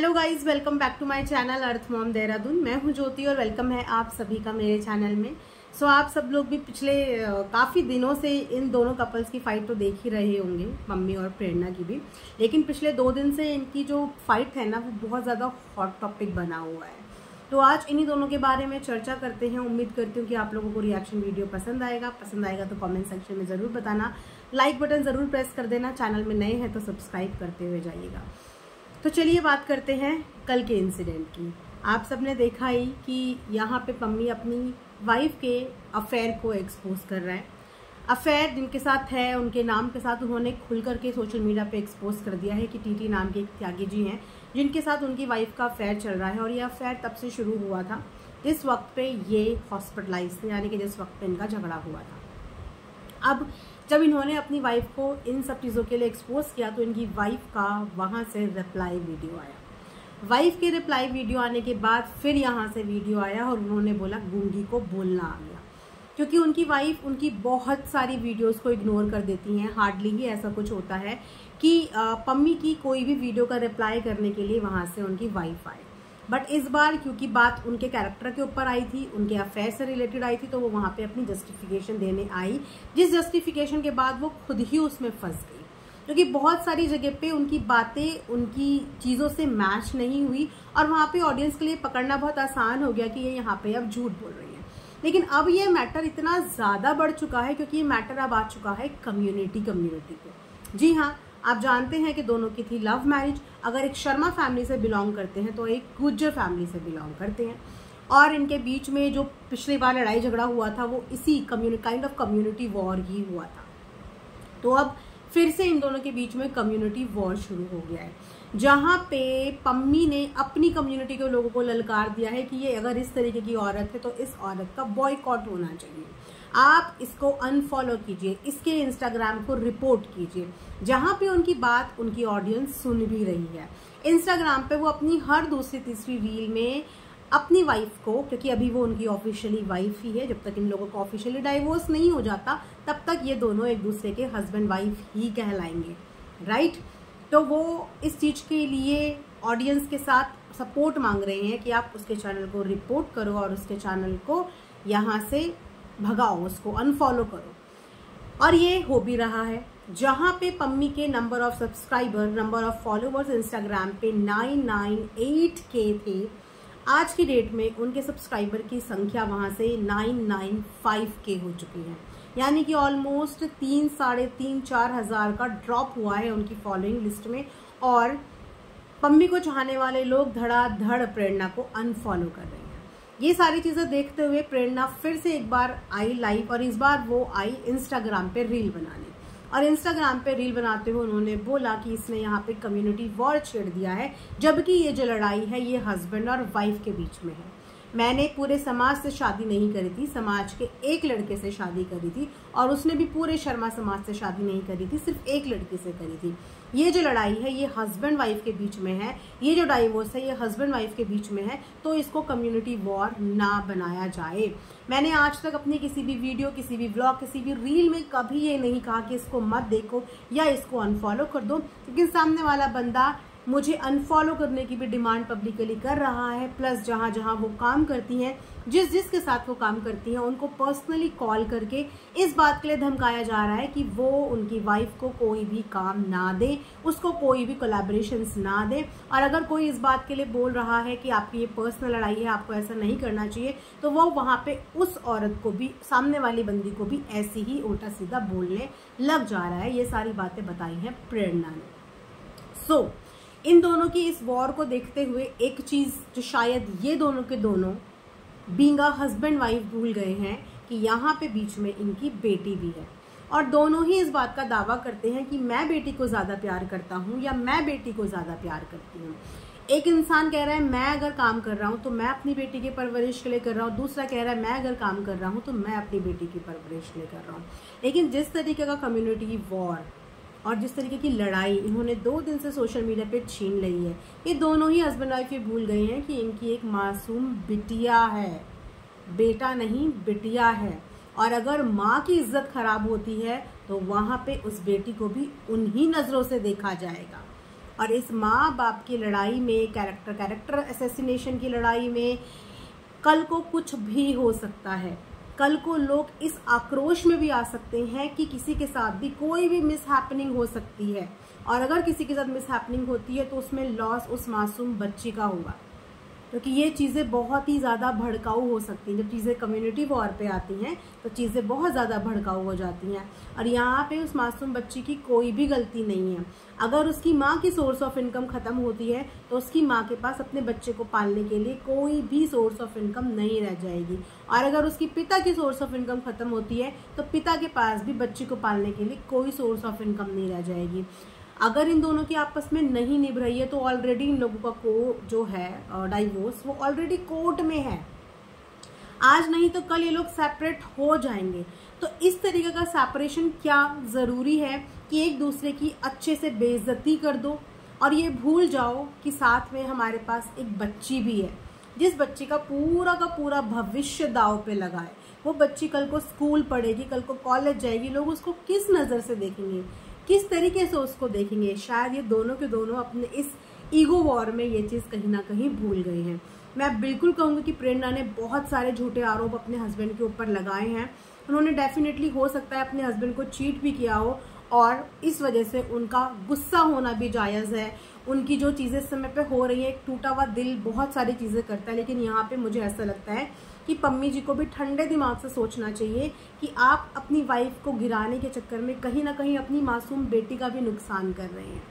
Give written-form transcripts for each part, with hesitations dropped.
Hello guys, welcome back to my channel earth mom Dehradun. मैं हूं ज्योति और वेलकम है आप सभी का मेरे चैनल में। आप सब लोग भी पिछले काफ़ी दिनों से इन दोनों कपल्स की फाइट तो देख ही रहे होंगे, मम्मी और प्रेरणा की भी। लेकिन पिछले 2 दिन से इनकी जो फाइट है ना, वो बहुत ज़्यादा हॉट टॉपिक बना हुआ है। तो आज इन्हीं दोनों के बारे में चर्चा करते हैं। उम्मीद करती हूँ कि आप लोगों को रिएक्शन वीडियो पसंद आएगा तो कमेंट सेक्शन में ज़रूर बताना, लाइक बटन ज़रूर प्रेस कर देना, चैनल में नए हैं तो सब्सक्राइब करते हुए जाइएगा। तो चलिए बात करते हैं कल के इंसिडेंट की। आप सबने देखा ही कि यहाँ पे पम्मी अपनी वाइफ के अफेयर को एक्सपोज कर रहा है। अफेयर जिनके साथ है, उनके नाम के साथ उन्होंने खुल करके सोशल मीडिया पे एक्सपोज कर दिया है कि टीटी नाम के एक त्यागी जी हैं जिनके साथ उनकी वाइफ का अफेयर चल रहा है। और ये अफेयर तब से शुरू हुआ था जिस वक्त पे ये हॉस्पिटलाइज थे, यानी कि जिस वक्त पे इनका झगड़ा हुआ था। अब जब इन्होंने अपनी वाइफ को इन सब चीज़ों के लिए एक्सपोज किया तो इनकी वाइफ का वहाँ से रिप्लाई वीडियो आया। वाइफ के रिप्लाई वीडियो आने के बाद फिर यहाँ से वीडियो आया और उन्होंने बोला गूंगी को बोलना आ गया, क्योंकि उनकी वाइफ उनकी बहुत सारी वीडियोस को इग्नोर कर देती हैं। हार्डली ही ऐसा कुछ होता है कि पम्मी की कोई भी वीडियो का रिप्लाई करने के लिए वहाँ से उनकी वाइफ आए। बट इस बार क्योंकि बात उनके कैरेक्टर के ऊपर आई थी, उनके अफेयर से रिलेटेड आई थी, तो वो वहाँ पे अपनी जस्टिफिकेशन देने आई, जिस जस्टिफिकेशन के बाद वो खुद ही उसमें फंस गई, क्योंकि बहुत सारी जगह पे उनकी बातें उनकी चीज़ों से मैच नहीं हुई और वहाँ पे ऑडियंस के लिए पकड़ना बहुत आसान हो गया कि ये यहाँ पे अब झूठ बोल रही है। लेकिन अब ये मैटर इतना ज़्यादा बढ़ चुका है क्योंकि ये मैटर अब आ चुका है कम्युनिटी पे। जी हाँ, आप जानते हैं कि दोनों की थी लव मैरिज। अगर एक शर्मा फैमिली से बिलोंग करते हैं तो एक गुज्जर फैमिली से बिलोंग करते हैं, और इनके बीच में जो पिछली बार लड़ाई झगड़ा हुआ था वो इसी काइंड ऑफ कम्युनिटी वॉर ही हुआ था। तो अब फिर से इन दोनों के बीच में कम्युनिटी वॉर शुरू हो गया है, जहाँ पे पम्मी ने अपनी कम्युनिटी के लोगों को ललकार दिया है कि ये अगर इस तरीके की औरत है तो इस औरत का बॉयकॉट होना चाहिए। आप इसको अनफॉलो कीजिए, इसके इंस्टाग्राम को रिपोर्ट कीजिए। जहाँ पे उनकी बात उनकी ऑडियंस सुन भी रही है। इंस्टाग्राम पे वो अपनी हर दूसरी तीसरी रील में अपनी वाइफ को, क्योंकि अभी वो उनकी ऑफिशियली वाइफ ही है, जब तक इन लोगों का ऑफिशियली डाइवोर्स नहीं हो जाता तब तक ये दोनों एक दूसरे के हस्बैंड वाइफ ही कहलाएंगे, राइट। तो वो इस चीज के लिए ऑडियंस के साथ सपोर्ट मांग रहे हैं कि आप उसके चैनल को रिपोर्ट करो और उसके चैनल को यहाँ से भगाओ, उसको अनफॉलो करो। और ये हो भी रहा है। जहाँ पे पम्मी के number of subscriber, number of followers Instagram पे 998K थे, आज की डेट में उनके सब्सक्राइबर की संख्या वहाँ से 995K हो चुकी है। यानी कि ऑलमोस्ट 3, साढ़े 3, 4 हज़ार का ड्रॉप हुआ है उनकी फॉलोइंग लिस्ट में। और पम्मी को चाहने वाले लोग धड़ाधड़ प्रेरणा को अनफॉलो कर रहे हैं। ये सारी चीज़ें देखते हुए प्रेरणा फिर से एक बार आई लाइव, और इस बार वो आई इंस्टाग्राम पे रील बनाने। और इंस्टाग्राम पे रील बनाते हुए उन्होंने बोला कि इसने यहाँ पे कम्युनिटी वॉर छेड़ दिया है, जबकि ये जो लड़ाई है ये हस्बैंड और वाइफ के बीच में है। मैंने पूरे समाज से शादी नहीं करी थी, समाज के एक लड़के से शादी करी थी, और उसने भी पूरे शर्मा समाज से शादी नहीं करी थी, सिर्फ एक लड़की से करी थी। ये जो लड़ाई है ये हस्बैंड वाइफ के बीच में है, ये जो डाइवोर्स है ये हस्बैंड वाइफ के बीच में है, तो इसको कम्युनिटी वॉर ना बनाया जाए। मैंने आज तक अपनी किसी भी वीडियो, किसी भी व्लॉग, किसी भी रील में कभी ये नहीं कहा कि इसको मत देखो या इसको अनफॉलो कर दो, लेकिन सामने वाला बंदा मुझे अनफॉलो करने की भी डिमांड पब्लिकली कर रहा है। प्लस जहाँ जहाँ वो काम करती हैं, जिसके साथ वो काम करती हैं, उनको पर्सनली कॉल करके इस बात के लिए धमकाया जा रहा है कि वो उनकी वाइफ को कोई भी काम ना दे, उसको कोई भी कोलैबोरेशंस ना दे। और अगर कोई इस बात के लिए बोल रहा है कि आपकी ये पर्सनल लड़ाई है, आपको ऐसा नहीं करना चाहिए, तो वो वहाँ पे उस औरत को भी, सामने वाली बंदी को भी ऐसे ही उल्टा सीधा बोलने लग जा रहा है। ये सारी बातें बताई हैं प्रेरणा ने। इन दोनों की इस वॉर को देखते हुए एक चीज़ जो शायद ये दोनों के दोनों बीइंग अ हस्बैंड वाइफ भूल गए हैं कि यहाँ पे बीच में इनकी बेटी भी है, और दोनों ही इस बात का दावा करते हैं कि मैं बेटी को ज़्यादा प्यार करता हूँ या मैं बेटी को ज़्यादा प्यार करती हूँ। एक इंसान कह रहा है मैं अगर काम कर रहा हूँ तो मैं अपनी बेटी की परवरिश के लिए कर रहा हूँ, दूसरा कह रहा है मैं अगर काम कर रहा हूँ तो मैं अपनी बेटी की परवरिश के लिए कर रहा हूँ। लेकिन जिस तरीके का कम्युनिटी वॉर और जिस तरीके की लड़ाई इन्होंने 2 दिन से सोशल मीडिया पे छीन ली है, ये दोनों ही हस्बैंड वाइफ ये भूल गए हैं कि इनकी एक मासूम बिटिया है, बेटा नहीं बिटिया है। और अगर माँ की इज्जत खराब होती है तो वहाँ पे उस बेटी को भी उन्हीं नज़रों से देखा जाएगा। और इस माँ बाप की लड़ाई में, कैरेक्टर असैसिनेशन की लड़ाई में कल को कुछ भी हो सकता है। कल को लोग इस आक्रोश में भी आ सकते हैं कि किसी के साथ भी कोई भी मिस हैपनिंग हो सकती है, और अगर किसी के साथ मिस हैपनिंग होती है तो उसमें लॉस उस मासूम बच्ची का होगा, क्योंकि ये चीज़ें बहुत ही ज़्यादा भड़काऊ हो सकती हैं। जब चीज़ें कम्युनिटी वॉर पे आती हैं तो चीज़ें बहुत ज़्यादा भड़काऊ हो जाती हैं। और यहाँ पे उस मासूम बच्ची की कोई भी गलती नहीं है। अगर उसकी माँ की सोर्स ऑफ इनकम ख़त्म होती है तो उसकी माँ के पास अपने बच्चे को पालने के लिए कोई भी सोर्स ऑफ इनकम नहीं रह जाएगी। और अगर उसकी पिता की सोर्स ऑफ इनकम ख़त्म होती है तो पिता के पास भी बच्ची को पालने के लिए कोई सोर्स ऑफ इनकम नहीं रह जाएगी। अगर इन दोनों की आपस में नहीं निभ रही है तो ऑलरेडी इन लोगों का जो है डाइवोर्स वो ऑलरेडी कोर्ट में है। आज नहीं तो कल ये लोग सेपरेट हो जाएंगे। तो इस तरीके का सेपरेशन क्या ज़रूरी है कि एक दूसरे की अच्छे से बेइज्जती कर दो और ये भूल जाओ कि साथ में हमारे पास एक बच्ची भी है, जिस बच्ची का पूरा भविष्य दांव पे लगा है। वो बच्ची कल को स्कूल पढ़ेगी, कल को कॉलेज जाएगी, लोग उसको किस नज़र से देखेंगे, किस तरीके से उसको देखेंगे। शायद ये दोनों के दोनों अपने इस ईगो वॉर में ये चीज़ कहीं ना कहीं भूल गए हैं। मैं बिल्कुल कहूँगी कि प्रेरणा ने बहुत सारे झूठे आरोप अपने हस्बैंड के ऊपर लगाए हैं। उन्होंने डेफिनेटली हो सकता है अपने हस्बैंड को चीट भी किया हो और इस वजह से उनका गुस्सा होना भी जायज़ है। उनकी जो चीज़ें इस समय पे हो रही है, एक टूटा हुआ दिल बहुत सारी चीज़ें करता है, लेकिन यहाँ पे मुझे ऐसा लगता है कि पम्मी जी को भी ठंडे दिमाग से सोचना चाहिए कि आप अपनी वाइफ को गिराने के चक्कर में कहीं ना कहीं अपनी मासूम बेटी का भी नुकसान कर रहे हैं,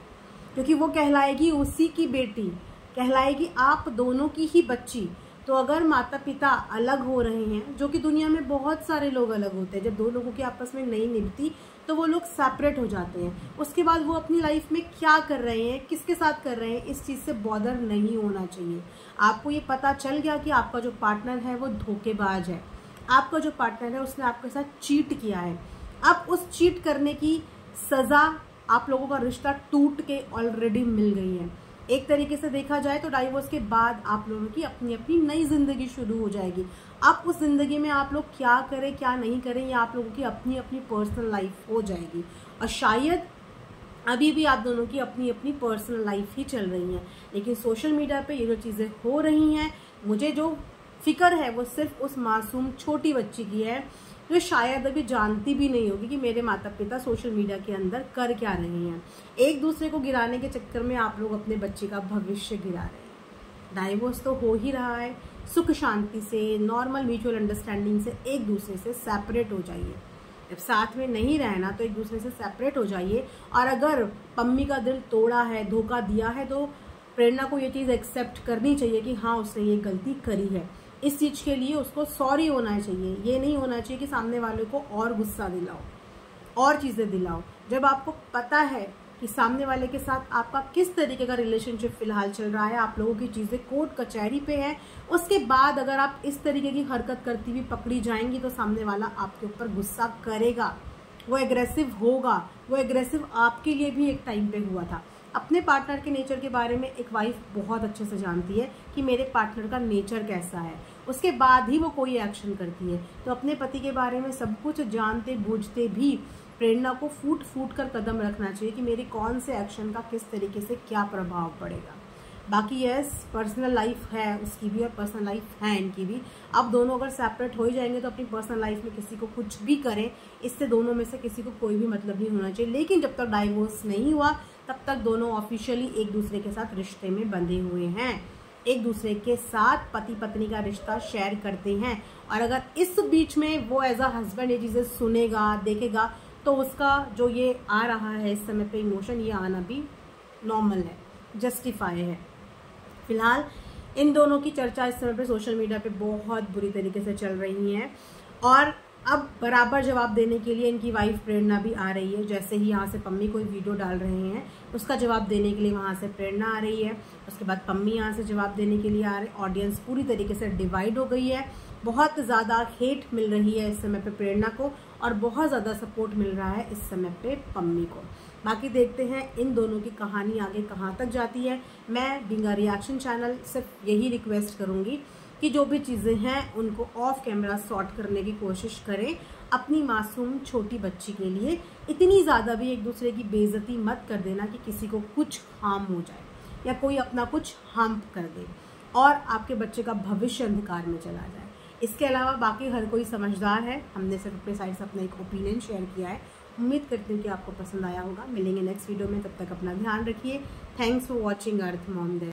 क्योंकि वो कहलाएगी उसी की बेटी, कहलाएगी आप दोनों की ही बच्ची। तो अगर माता पिता अलग हो रहे हैं, जो कि दुनिया में बहुत सारे लोग अलग होते हैं, जब दो लोगों की आपस में नहीं निभती तो वो लोग सेपरेट हो जाते हैं। उसके बाद वो अपनी लाइफ में क्या कर रहे हैं, किसके साथ कर रहे हैं, इस चीज़ से बॉदर नहीं होना चाहिए। आपको ये पता चल गया कि आपका जो पार्टनर है वो धोखेबाज है, आपका जो पार्टनर है उसने आपके साथ चीट किया है, अब उस चीट करने की सज़ा आप लोगों का रिश्ता टूट के ऑलरेडी मिल गई है। एक तरीके से देखा जाए तो डाइवोर्स के बाद आप लोगों की अपनी अपनी नई जिंदगी शुरू हो जाएगी। अब उस जिंदगी में आप लोग क्या करें क्या नहीं करें, या आप लोगों की अपनी अपनी पर्सनल लाइफ हो जाएगी। और शायद अभी भी आप दोनों की अपनी अपनी पर्सनल लाइफ ही चल रही है, लेकिन सोशल मीडिया पे ये जो चीज़ें हो रही हैं, मुझे जो फिक्र है वो सिर्फ उस मासूम छोटी बच्ची की है, जो शायद अभी जानती भी नहीं होगी कि मेरे माता पिता सोशल मीडिया के अंदर कर क्या रहे हैं। एक दूसरे को गिराने के चक्कर में आप लोग अपने बच्चे का भविष्य गिरा रहे हैं। डाइवोर्स तो हो ही रहा है, सुख शांति से, नॉर्मल म्यूचुअल अंडरस्टैंडिंग से एक दूसरे से सेपरेट हो जाइए। जब साथ में नहीं रहना तो एक दूसरे से सेपरेट हो जाइए। और अगर पम्मी का दिल तोड़ा है, धोखा दिया है, तो प्रेरणा को ये चीज़ एक्सेप्ट करनी चाहिए कि हाँ उसने ये गलती करी है। इस चीज़ के लिए उसको सॉरी होना चाहिए। ये नहीं होना चाहिए कि सामने वाले को और गुस्सा दिलाओ और चीज़ें दिलाओ। जब आपको पता है कि सामने वाले के साथ आपका किस तरीके का रिलेशनशिप फिलहाल चल रहा है, आप लोगों की चीज़ें कोर्ट कचहरी पे है, उसके बाद अगर आप इस तरीके की हरकत करती हुई पकड़ी जाएंगी तो सामने वाला आपके ऊपर गुस्सा करेगा, वो एग्रेसिव होगा। वो एग्रेसिव आपके लिए भी एक टाइम पे हुआ था। अपने पार्टनर के नेचर के बारे में एक वाइफ बहुत अच्छे से जानती है कि मेरे पार्टनर का नेचर कैसा है, उसके बाद ही वो कोई एक्शन करती है। तो अपने पति के बारे में सब कुछ जानते बूझते भी प्रेरणा को फूट फूट कर कदम रखना चाहिए कि मेरे कौन से एक्शन का किस तरीके से क्या प्रभाव पड़ेगा। बाकी यस, पर्सनल लाइफ है उसकी भी और पर्सनल लाइफ है इनकी भी। अब दोनों अगर सेपरेट हो ही जाएंगे तो अपनी पर्सनल लाइफ में किसी को कुछ भी करें, इससे दोनों में से किसी को कोई भी मतलब नहीं होना चाहिए। लेकिन जब तक डाइवोर्स नहीं हुआ तब तक दोनों ऑफिशियली एक दूसरे के साथ रिश्ते में बंधे हुए हैं, एक दूसरे के साथ पति पत्नी का रिश्ता शेयर करते हैं। और अगर इस बीच में वो एज अ हस्बैंड ये चीज़ें सुनेगा देखेगा तो उसका जो ये आ रहा है इस समय पे इमोशन, ये आना भी नॉर्मल है, जस्टिफाई है। फिलहाल इन दोनों की चर्चा इस समय पे सोशल मीडिया पे बहुत बुरी तरीके से चल रही है और अब बराबर जवाब देने के लिए इनकी वाइफ प्रेरणा भी आ रही है। जैसे ही यहाँ से पम्मी कोई वीडियो डाल रहे हैं उसका जवाब देने के लिए वहाँ से प्रेरणा आ रही है, उसके बाद पम्मी यहाँ से जवाब देने के लिए आ रही है। ऑडियंस पूरी तरीके से डिवाइड हो गई है, बहुत ज़्यादा हेट मिल रही है इस समय पे प्रेरणा को और बहुत ज़्यादा सपोर्ट मिल रहा है इस समय पे पम्मी को। बाकी देखते हैं इन दोनों की कहानी आगे कहाँ तक जाती है। मैं बिंगा रिएक्शन चैनल सिर्फ यही रिक्वेस्ट करूँगी कि जो भी चीज़ें हैं उनको ऑफ कैमरा सॉर्ट करने की कोशिश करें। अपनी मासूम छोटी बच्ची के लिए इतनी ज़्यादा भी एक दूसरे की बेइज्जती मत कर देना कि किसी को कुछ हार्म हो जाए या कोई अपना कुछ हार्म कर दे और आपके बच्चे का भविष्य अंधकार में चला जाए। इसके अलावा बाकी हर कोई समझदार है। हमने सिर्फ अपने साइड से अपना एक ओपिनियन शेयर किया है। उम्मीद करती हूँ कि आपको पसंद आया होगा। मिलेंगे नेक्स्ट वीडियो में, तब तक अपना ध्यान रखिए। Thanks for watching earth mom देरा।